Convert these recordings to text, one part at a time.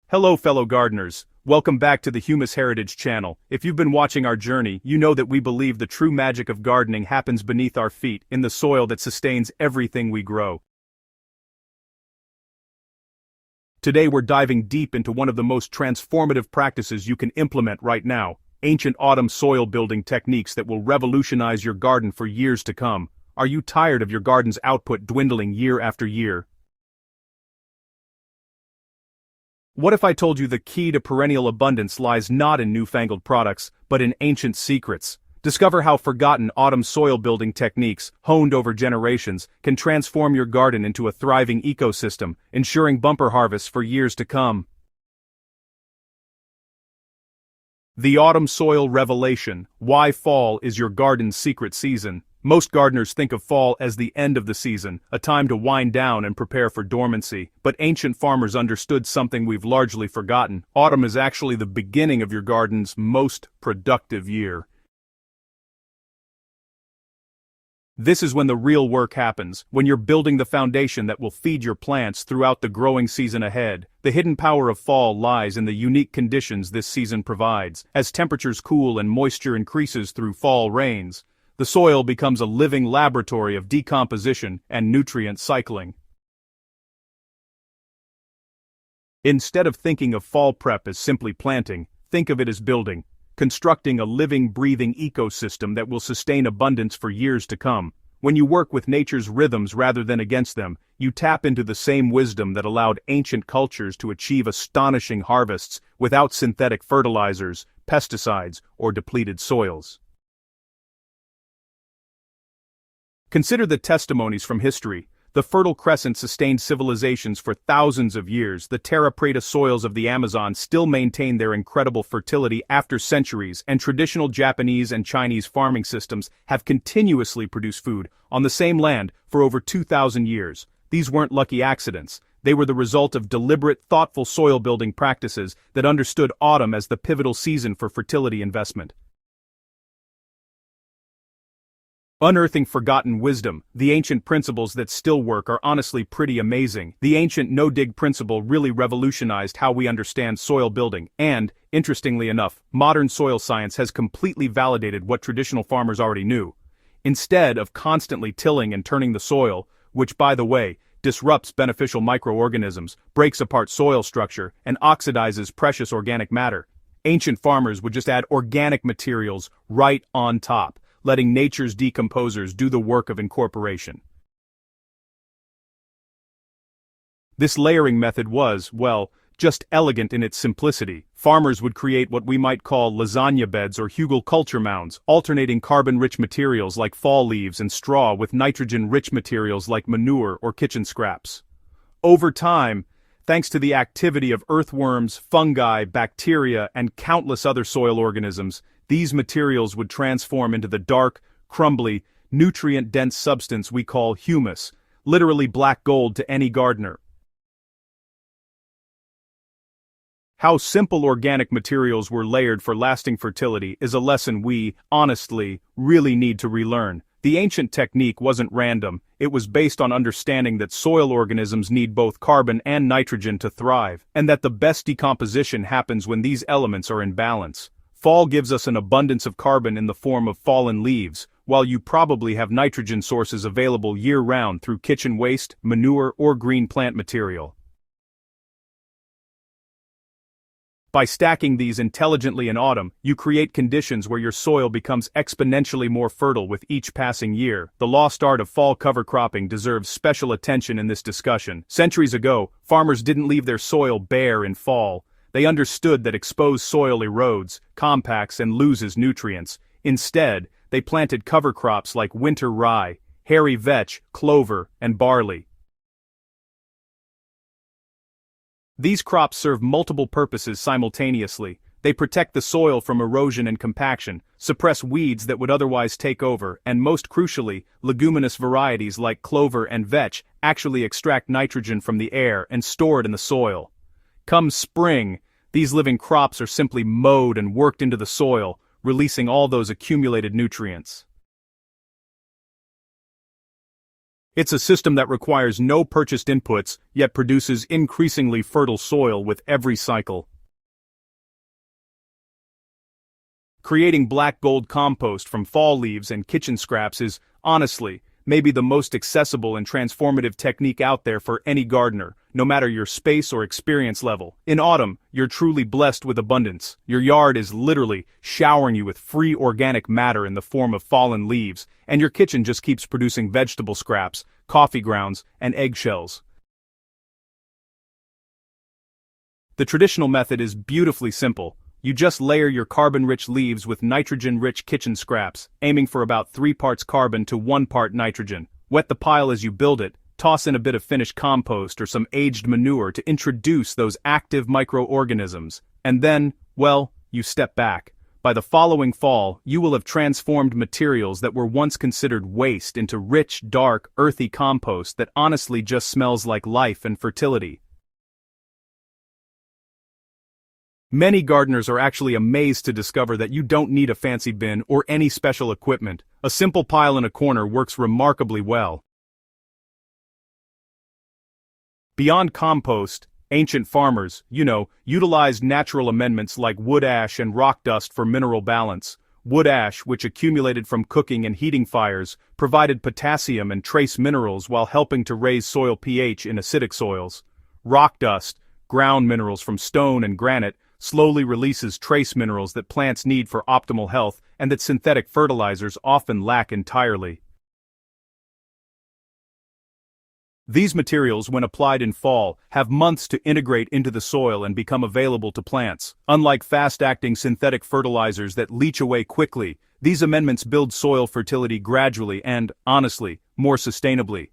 Hello fellow gardeners, welcome back to the Humus Heritage channel. If you've been watching our journey, you know that we believe the true magic of gardening happens beneath our feet, in the soil that sustains everything we grow. Today we're diving deep into one of the most transformative practices you can implement right now, ancient autumn soil building techniques that will revolutionize your garden for years to come. Are you tired of your garden's output dwindling year after year? What if I told you the key to perennial abundance lies not in newfangled products, but in ancient secrets? Discover how forgotten autumn soil building techniques, honed over generations, can transform your garden into a thriving ecosystem, ensuring bumper harvests for years to come. The Autumn Soil Revelation: Why Fall is Your Garden's Secret Season. Most gardeners think of fall as the end of the season, a time to wind down and prepare for dormancy, but ancient farmers understood something we've largely forgotten. Autumn is actually the beginning of your garden's most productive year. This is when the real work happens, when you're building the foundation that will feed your plants throughout the growing season ahead. The hidden power of fall lies in the unique conditions this season provides. As temperatures cool and moisture increases through fall rains, the soil becomes a living laboratory of decomposition and nutrient cycling. Instead of thinking of fall prep as simply planting, think of it as building, constructing a living, breathing ecosystem that will sustain abundance for years to come. When you work with nature's rhythms rather than against them, you tap into the same wisdom that allowed ancient cultures to achieve astonishing harvests without synthetic fertilizers, pesticides, or depleted soils. Consider the testimonies from history. The Fertile Crescent sustained civilizations for thousands of years. The terra preta soils of the Amazon still maintain their incredible fertility after centuries, and traditional Japanese and Chinese farming systems have continuously produced food on the same land for over 2,000 years. These weren't lucky accidents. They were the result of deliberate, thoughtful soil building practices that understood autumn as the pivotal season for fertility investment. Unearthing forgotten wisdom. The ancient principles that still work are honestly pretty amazing. The ancient no-dig principle really revolutionized how we understand soil building, and, interestingly enough, modern soil science has completely validated what traditional farmers already knew. Instead of constantly tilling and turning the soil, which, by the way, disrupts beneficial microorganisms, breaks apart soil structure, and oxidizes precious organic matter, ancient farmers would just add organic materials right on top, letting nature's decomposers do the work of incorporation. This layering method was, well, just elegant in its simplicity. Farmers would create what we might call lasagna beds or hugel culture mounds, alternating carbon-rich materials like fall leaves and straw with nitrogen-rich materials like manure or kitchen scraps. Over time, thanks to the activity of earthworms, fungi, bacteria, and countless other soil organisms, these materials would transform into the dark, crumbly, nutrient-dense substance we call humus, literally black gold to any gardener. How simple organic materials were layered for lasting fertility is a lesson we, honestly, really need to relearn. The ancient technique wasn't random, it was based on understanding that soil organisms need both carbon and nitrogen to thrive, and that the best decomposition happens when these elements are in balance. Fall gives us an abundance of carbon in the form of fallen leaves, while you probably have nitrogen sources available year-round through kitchen waste, manure, or green plant material. By stacking these intelligently in autumn, you create conditions where your soil becomes exponentially more fertile with each passing year. The lost art of fall cover cropping deserves special attention in this discussion. Centuries ago, farmers didn't leave their soil bare in fall. They understood that exposed soil erodes, compacts, and loses nutrients. Instead, they planted cover crops like winter rye, hairy vetch, clover, and barley. These crops serve multiple purposes simultaneously. They protect the soil from erosion and compaction, suppress weeds that would otherwise take over, and most crucially, leguminous varieties like clover and vetch actually extract nitrogen from the air and store it in the soil. Come spring, these living crops are simply mowed and worked into the soil, releasing all those accumulated nutrients. It's a system that requires no purchased inputs, yet produces increasingly fertile soil with every cycle. Creating black gold compost from fall leaves and kitchen scraps is, honestly, maybe the most accessible and transformative technique out there for any gardener, no matter your space or experience level. In autumn, you're truly blessed with abundance. Your yard is literally showering you with free organic matter in the form of fallen leaves, and your kitchen just keeps producing vegetable scraps, coffee grounds, and eggshells. The traditional method is beautifully simple. You just layer your carbon-rich leaves with nitrogen-rich kitchen scraps, aiming for about 3 parts carbon to 1 part nitrogen. Wet the pile as you build it, toss in a bit of finished compost or some aged manure to introduce those active microorganisms, and then, well, you step back. By the following fall, you will have transformed materials that were once considered waste into rich, dark, earthy compost that honestly just smells like life and fertility. Many gardeners are actually amazed to discover that you don't need a fancy bin or any special equipment. A simple pile in a corner works remarkably well. Beyond compost, ancient farmers, utilized natural amendments like wood ash and rock dust for mineral balance. Wood ash, which accumulated from cooking and heating fires, provided potassium and trace minerals while helping to raise soil pH in acidic soils. Rock dust, ground minerals from stone and granite, slowly releases trace minerals that plants need for optimal health and that synthetic fertilizers often lack entirely. These materials, when applied in fall, have months to integrate into the soil and become available to plants. Unlike fast-acting synthetic fertilizers that leach away quickly, these amendments build soil fertility gradually and, honestly, more sustainably.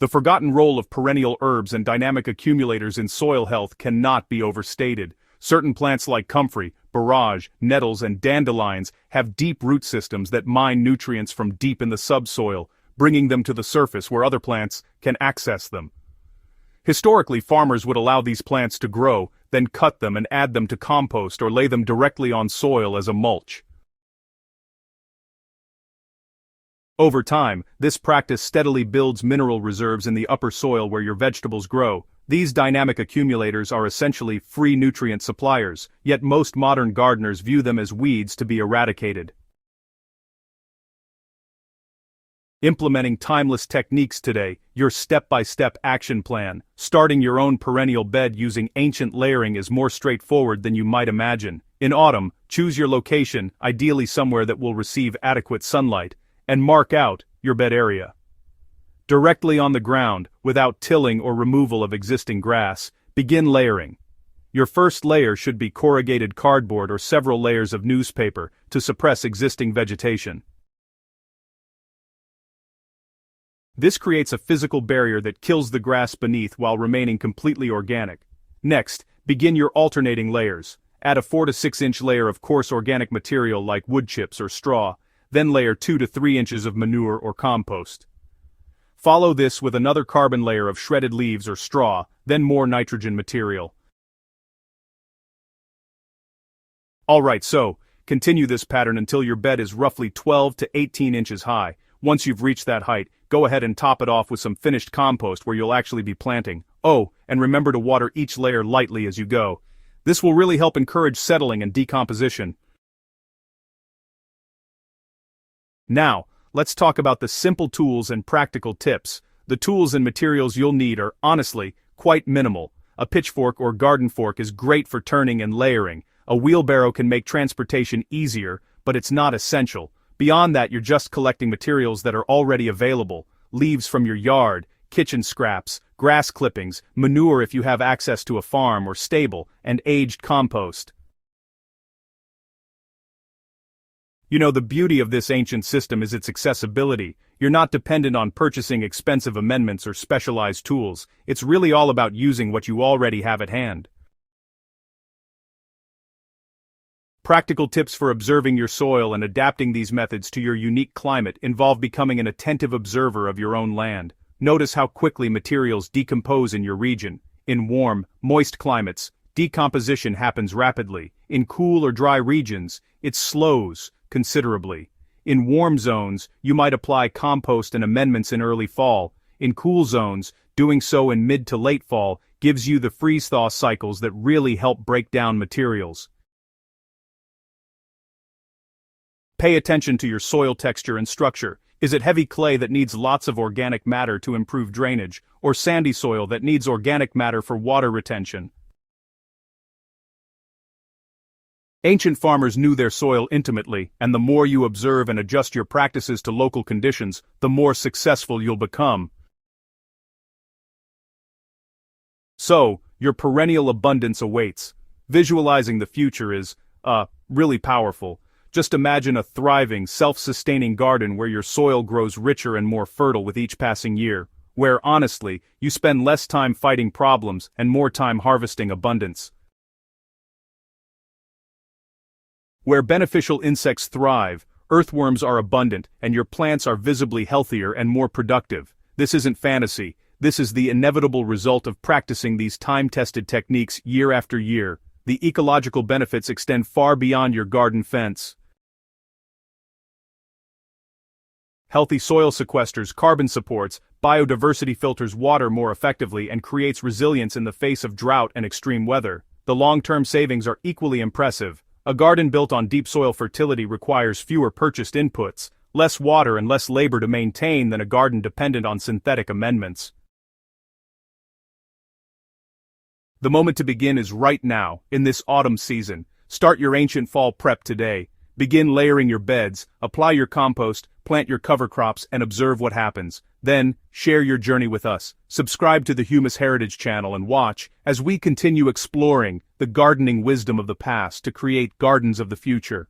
The forgotten role of perennial herbs and dynamic accumulators in soil health cannot be overstated. Certain plants like comfrey, borage, nettles, and dandelions have deep root systems that mine nutrients from deep in the subsoil, bringing them to the surface where other plants can access them. Historically, farmers would allow these plants to grow, then cut them and add them to compost or lay them directly on soil as a mulch. Over time, this practice steadily builds mineral reserves in the upper soil where your vegetables grow. These dynamic accumulators are essentially free nutrient suppliers, yet most modern gardeners view them as weeds to be eradicated. Implementing timeless techniques today, your step-by-step action plan. Starting your own perennial bed using ancient layering is more straightforward than you might imagine. In autumn, choose your location, ideally somewhere that will receive adequate sunlight, and mark out your bed area. Directly on the ground, without tilling or removal of existing grass, begin layering. Your first layer should be corrugated cardboard or several layers of newspaper to suppress existing vegetation. This creates a physical barrier that kills the grass beneath while remaining completely organic. Next, begin your alternating layers. Add a 4 to 6 inch layer of coarse organic material like wood chips or straw, then layer 2 to 3 inches of manure or compost. Follow this with another carbon layer of shredded leaves or straw, then more nitrogen material. Alright, so, continue this pattern until your bed is roughly 12 to 18 inches high. Once you've reached that height, go ahead and top it off with some finished compost where you'll actually be planting. Oh, and remember to water each layer lightly as you go. This will really help encourage settling and decomposition. Now, let's talk about the simple tools and practical tips. The tools and materials you'll need are, honestly, quite minimal. A pitchfork or garden fork is great for turning and layering. A wheelbarrow can make transportation easier, but it's not essential. Beyond that, you're just collecting materials that are already available. Leaves from your yard, kitchen scraps, grass clippings, manure if you have access to a farm or stable, and aged compost. The beauty of this ancient system is its accessibility. You're not dependent on purchasing expensive amendments or specialized tools. It's really all about using what you already have at hand. Practical tips for observing your soil and adapting these methods to your unique climate involve becoming an attentive observer of your own land. Notice how quickly materials decompose in your region. In warm, moist climates, decomposition happens rapidly. In cool or dry regions, it slows considerably. In warm zones, you might apply compost and amendments in early fall. In cool zones, doing so in mid to late fall gives you the freeze-thaw cycles that really help break down materials. Pay attention to your soil texture and structure. Is it heavy clay that needs lots of organic matter to improve drainage, or sandy soil that needs organic matter for water retention? Ancient farmers knew their soil intimately, and the more you observe and adjust your practices to local conditions, the more successful you'll become. So, your perennial abundance awaits. Visualizing the future is, really powerful. Just imagine a thriving, self-sustaining garden where your soil grows richer and more fertile with each passing year, where, honestly, you spend less time fighting problems and more time harvesting abundance. Where beneficial insects thrive, earthworms are abundant, and your plants are visibly healthier and more productive. This isn't fantasy. This is the inevitable result of practicing these time-tested techniques year after year. The ecological benefits extend far beyond your garden fence. Healthy soil sequesters carbon, supports biodiversity, filters water more effectively, and creates resilience in the face of drought and extreme weather. The long-term savings are equally impressive. A garden built on deep soil fertility requires fewer purchased inputs, less water and less labor to maintain than a garden dependent on synthetic amendments. The moment to begin is right now, in this autumn season. Start your ancient fall prep today. Begin layering your beds, apply your compost, plant your cover crops, and observe what happens. Then, share your journey with us. Subscribe to the Humus Heritage channel and watch as we continue exploring the gardening wisdom of the past to create gardens of the future.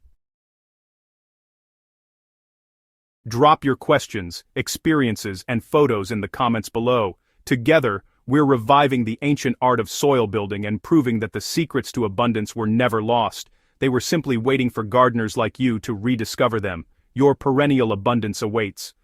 Drop your questions, experiences, and photos in the comments below. Together, we're reviving the ancient art of soil building and proving that the secrets to abundance were never lost. They were simply waiting for gardeners like you to rediscover them. Your perennial abundance awaits.